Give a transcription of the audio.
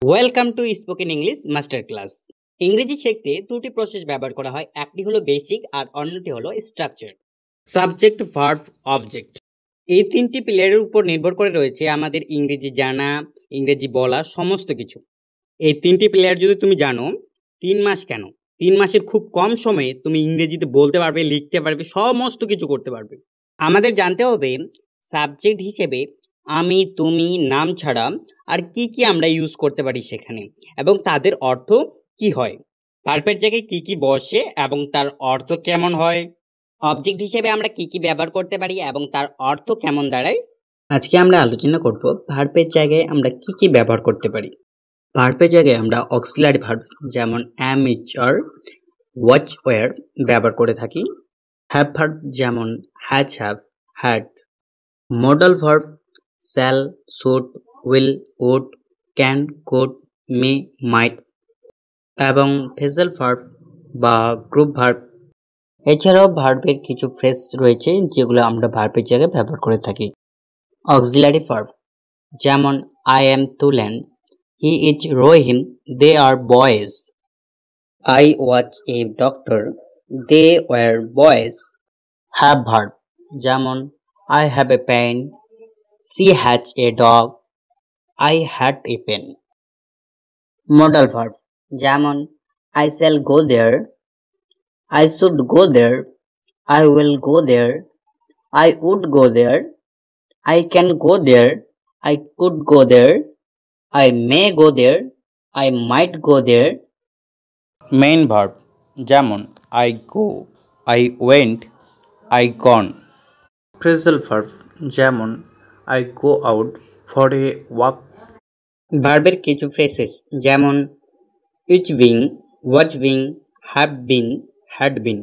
Welcome to spoken English master class. ইংরেজি শিখতে দুটি প্রসেস ব্যবহার করা হয়, একটি হলো বেসিক আর অন্যটি হলো স্ট্রাকচার। সাবজেক্ট, ভার্ব, অবজেক্ট, এই তিনটি পিলারের উপর নির্ভর করে রয়েছে আমাদের ইংরেজি জানা, ইংরেজি বলা, সমস্ত কিছু। এই তিনটি পিলার যদি তুমি জানো, 3 মাস কেন, 3 মাসের খুব কম সময়ে তুমি ইংরেজিতে বলতে পারবে, লিখতে পারবে, সমস্ত কিছু করতে পারবে। আমাদের জানতে হবে সাবজেক্ট হিসেবে আমি, তুমি, নাম ছাড়া আর কি কি আমরা ইউজ করতে পারি সেখানে, এবং তাদের অর্থ কি হয়, ভার্বের জায়গায় কি কি বসে এবং তার অর্থ কেমন হয়, অবজেক্ট হিসেবে আমরা কি কি ব্যবহার করতে পারি এবং তার অর্থ কেমন দাঁড়ায়। আজকে আমরা আলোচনা করব ভার্বের জায়গায় আমরা কি কি ব্যবহার করতে পারি। ভার্বের জায়গায় আমরা অক্সিলারি ভার্ব যেমন am, is, are, was, were ব্যবহার করে থাকি। হ্যাভ ভার্ব যেমন has, have, had। Modal verb shall, should, will, would, can, could, may, might এবং ফ্রেজাল ভার্ব বা গ্রুপ ভার্ব। এছাড়াও ভার্বের কিছু ফ্রেজ রয়েছে যেগুলো আমরা ভার্বের জায়গায় ব্যবহার করে থাকি। অক্সিলারি ভার্ব যেমন I am Tulen, he is Rohim, they are boys। I was a doctor, they were boys। Have verb যেমন I have a pen, she has a dog, I had a pen। Modal verb যেমন I shall go there, I should go there, I will go there, I would go there, I can go there, I could go there, I may go there, I might go there। Main verb যেমন I go, I went, I gone। Phrasal verb যেমন I go out for a walk। ভার্বের কিছু phrases যেমন is being, was being, have been, had been.